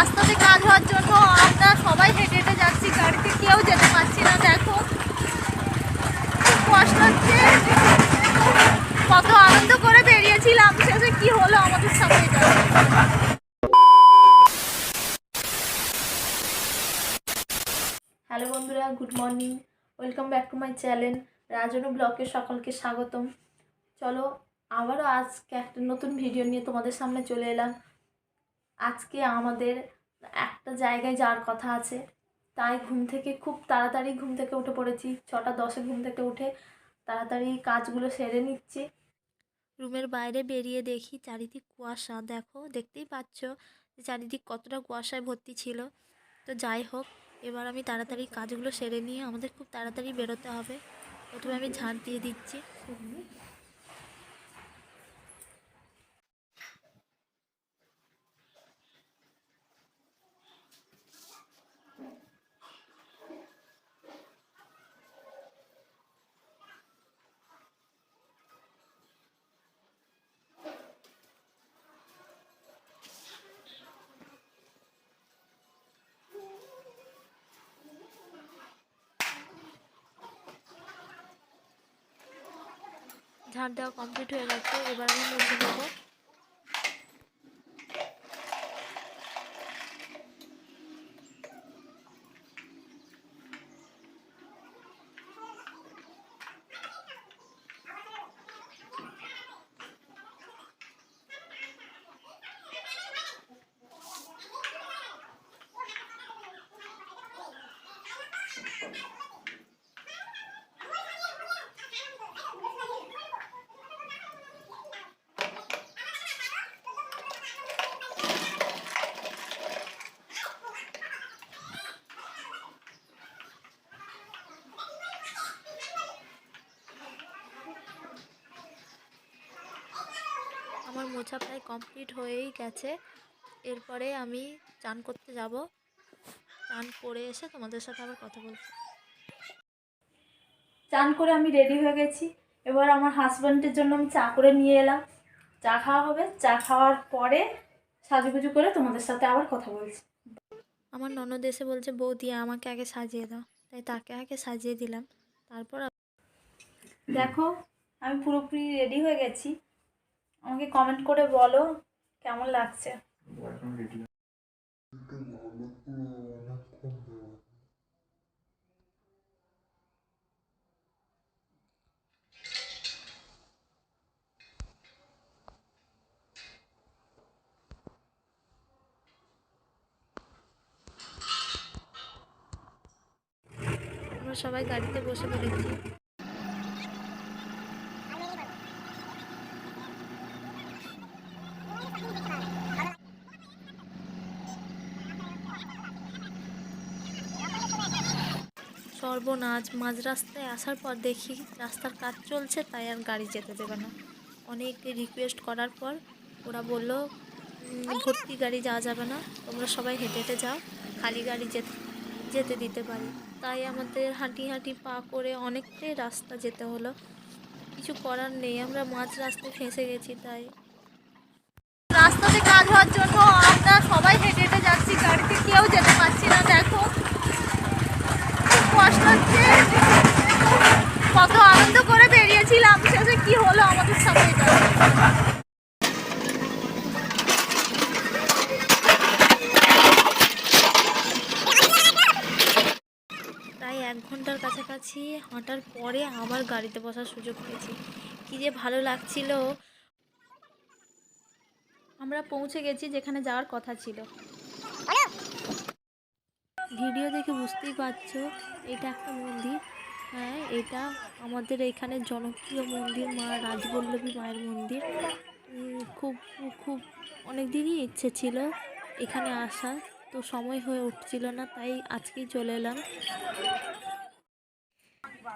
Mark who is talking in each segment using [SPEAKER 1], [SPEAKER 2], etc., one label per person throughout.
[SPEAKER 1] রাস্তাতে কাজ হওয়ার জন্য আমরা সবাই হেঁটে হেঁটে যাচ্ছি, গাড়িতে কেউ যেতে পারছি না। দেখো খুব কষ্ট হচ্ছে। কত আনন্দ করে বেরিয়েছিলাম, শেষে কি হলো আমাদের সাথে এটা। হ্যালো বন্ধুরা, good morning, welcome back to my channel Rajnu ব্লগে সকলকে স্বাগতম। চলো আবারও আজকে একটা নতুন ভিডিও নিয়ে তোমাদের সামনে চলে এলাম। আজকে আমাদের একটা জায়গায় যাওয়ার কথা আছে, তাই খুব তাড়াতাড়ি ঘুম থেকে উঠে পড়েছি। 6:10 ঘুম থেকে উঠে তাড়াতাড়ি কাজগুলো সেরে নিচ্ছি। রুমের বাইরে বেরিয়ে দেখি চারিদিক কুয়াশা। দেখতেই পাচ্ছ যে চারিদিক কতটা কুয়াশায় ভর্তি ছিল। তো যাই হোক, এবার আমি তাড়াতাড়ি কাজগুলো সেরে নিয়ে আমাদের খুব তাড়াতাড়ি বেরোতে হবে। প্রথমে আমি ঝাঁট দিয়ে দিচ্ছি। ঝাঁট দেওয়া কমপ্লিট হয়ে গেছে, এবার আমি মুছে নেবো। আমার মোছা প্রায় কমপ্লিট হয়েই গেছে। এরপরে আমি চান করতে যাব। চান করে এসে তোমাদের সাথে আবার কথা বলছি। চান করে আমি রেডি হয়ে গেছি। এবার আমার হাজব্যান্ডের জন্য আমি চা করে নিয়ে এলাম। চা খাওয়া হবে, চা খাওয়ার পরে সাজুগুজু করে তোমাদের সাথে আবার কথা বলছি। আমার ননদ এসে বলছে, বৌদি আমাকে আগে সাজিয়ে দাও, তাই তাকে আগে সাজিয়ে দিলাম। তারপর দেখো আমি পুরোপুরি রেডি হয়ে গেছি। আমাকে কমেন্ট করে বলো কেমন লাগছে। আমরা সবাই গাড়িতে বসে পড়েছি। সর্বনাশ, মাঝ রাস্তায় আসার পর দেখি রাস্তার কাজ চলছে, তাই আর গাড়ি যেতে দেবে না। অনেক রিকোয়েস্ট করার পর ওরা বলল ভর্তি গাড়ি যাওয়া যাবে না, তোমরা সবাই হেঁটে হেঁটে যাও, খালি গাড়ি যেতে দিতে পারি। তাই আমাদের হাঁটি হাঁটি পা করে অনেকটাই রাস্তা যেতে হলো। কিছু করার নেই, আমরা মাঝ রাস্তায় ফেঁসে গেছি। তাই রাস্তাতে কাজ হওয়ার জন্য আমরা সবাই হেঁটে হেঁটে যাচ্ছি, গাড়িতে কেউ যেতে পারছি না। দেখো খুব কষ্ট হচ্ছে। কত আনন্দ করে বেরিয়েছিলাম, শেষে কি হলো আমাদের সাথে এটা। প্রায় 1 ঘন্টার কাছাকাছি হাঁটার পরে আবার গাড়িতে বসার সুযোগ পেয়েছি। কি যে ভালো লাগছিল। আমরা পৌঁছে গেছি যেখানে যাওয়ার কথা ছিল। ভিডিও দেখে বুঝতেই পারছো এটা একটা মন্দির। হ্যাঁ, এটা আমাদের এখানে জনপ্রিয় মন্দির, মা রাজবল্লভী মায়ের মন্দির। খুব খুব অনেক দিনই ইচ্ছে ছিল এখানে আসার, তো সময় হয়ে উঠছিল না, তাই আজকেই চলে এলাম।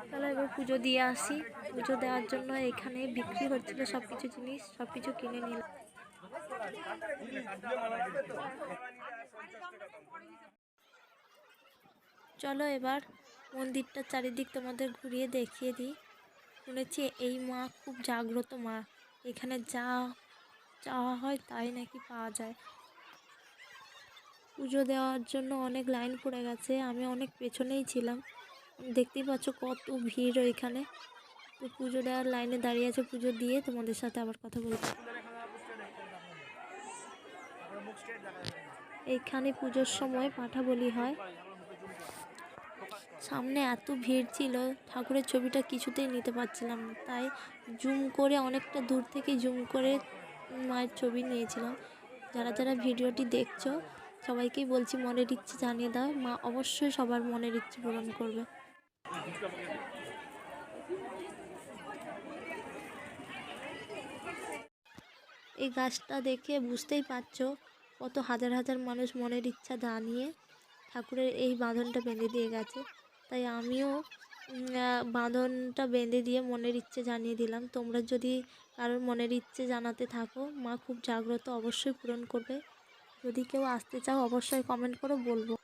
[SPEAKER 1] তাহলে এবার পুজো দিয়ে আসি। পুজো দেওয়ার জন্য এখানে বিক্রি হচ্ছিল সব কিছু জিনিস, সব কিছু কিনে নিলাম। চলো এবার মন্দিরটার চারিদিক তোমাদের ঘুরিয়ে দেখিয়ে দিই। শুনেছি এই মা খুব জাগ্রত মা, এখানে যা চাওয়া হয় তাই নাকি পাওয়া যায়। পুজো দেওয়ার জন্য অনেক লাইন পড়ে গেছে, আমি অনেক পেছনেই ছিলাম। দেখতেই পাচ্ছ কত ভিড় ওইখানে। তো পুজো দেওয়ার লাইনে দাঁড়িয়ে আছে, পুজো দিয়ে তোমাদের সাথে আবার কথা বলছি। এইখানে পুজোর সময় পাঁঠা বলি হয়। সামনে এত ভিড় ছিল, ঠাকুরের ছবিটা কিছুতেই নিতে পারছিলাম না, তাই জুম করে অনেকটা দূর থেকে জুম করে মায়ের ছবি নিয়েছিলাম। যারা যারা ভিডিওটি দেখছো সবাইকেই বলছি মনের ইচ্ছে জানিয়ে দাও, মা অবশ্যই সবার মনের ইচ্ছে পূরণ করবে। এই গাছটা দেখে বুঝতেই পারছো কত হাজার হাজার মানুষ মনের ইচ্ছা জানিয়ে ঠাকুরের এই বাঁধনটা বেঁধে দিয়ে গেছে। তাই আমিও বাঁধনটা বেঁধে দিয়ে মনের ইচ্ছে জানিয়ে দিলাম। তোমরা যদি কারোর মনের ইচ্ছে জানাতে থাকো, মা খুব জাগ্রত, অবশ্যই পূরণ করবে। যদি কেউ আসতে চাও অবশ্যই কমেন্ট করে বলবো।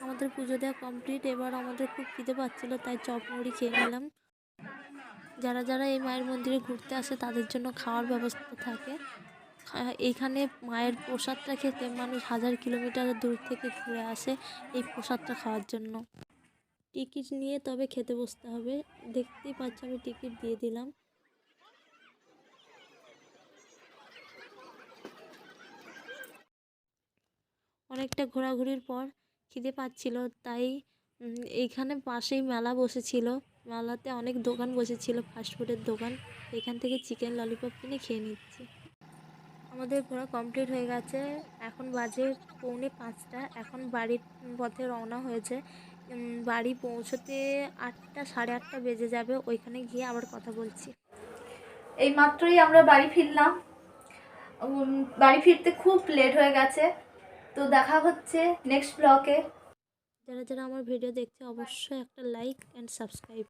[SPEAKER 1] আমাদের পুজো দেওয়া কমপ্লিট, এবার আমাদের খুব খিদে পাচ্ছিলো, তাই চপ মুড়ি খেয়ে নিলাম। যারা যারা এই মায়ের মন্দিরে ঘুরতে আসে তাদের জন্য খাওয়ার ব্যবস্থা থাকে। এইখানে মায়ের প্রসাদটা খেতে মানুষ হাজার কিলোমিটার দূর থেকে ঘুরে আসে এই প্রসাদটা খাওয়ার জন্য। টিকিট নিয়ে তবে খেতে বসতে হবে। দেখতেই পাচ্ছ আমি টিকিট দিয়ে দিলাম। অনেকটা ঘোরাঘুরির পর খিদে পাচ্ছিল, তাই এইখানে পাশেই মেলা বসেছিল। মেলাতে অনেক দোকান বসেছিল, ফাস্টফুডের দোকান। এখান থেকে চিকেন ললিপপ কিনে খেয়ে নিচ্ছি। আমাদের ঘোরা কমপ্লিট হয়ে গেছে, এখন বাজে 4:45। এখন বাড়ির পথে রওনা হয়েছে। বাড়ি পৌঁছতে 8টা, 8:30 বেজে যাবে। ওইখানে গিয়ে আবার কথা বলছি।
[SPEAKER 2] এই মাত্রই আমরা বাড়ি ফিরলাম। বাড়ি ফিরতে খুব লেট হয়ে গেছে, তো দেখা হচ্ছে নেক্সট ব্লগে।
[SPEAKER 1] যারা যারা আমার ভিডিও দেখছে অবশ্যই একটা লাইক অ্যান্ড সাবস্ক্রাইব।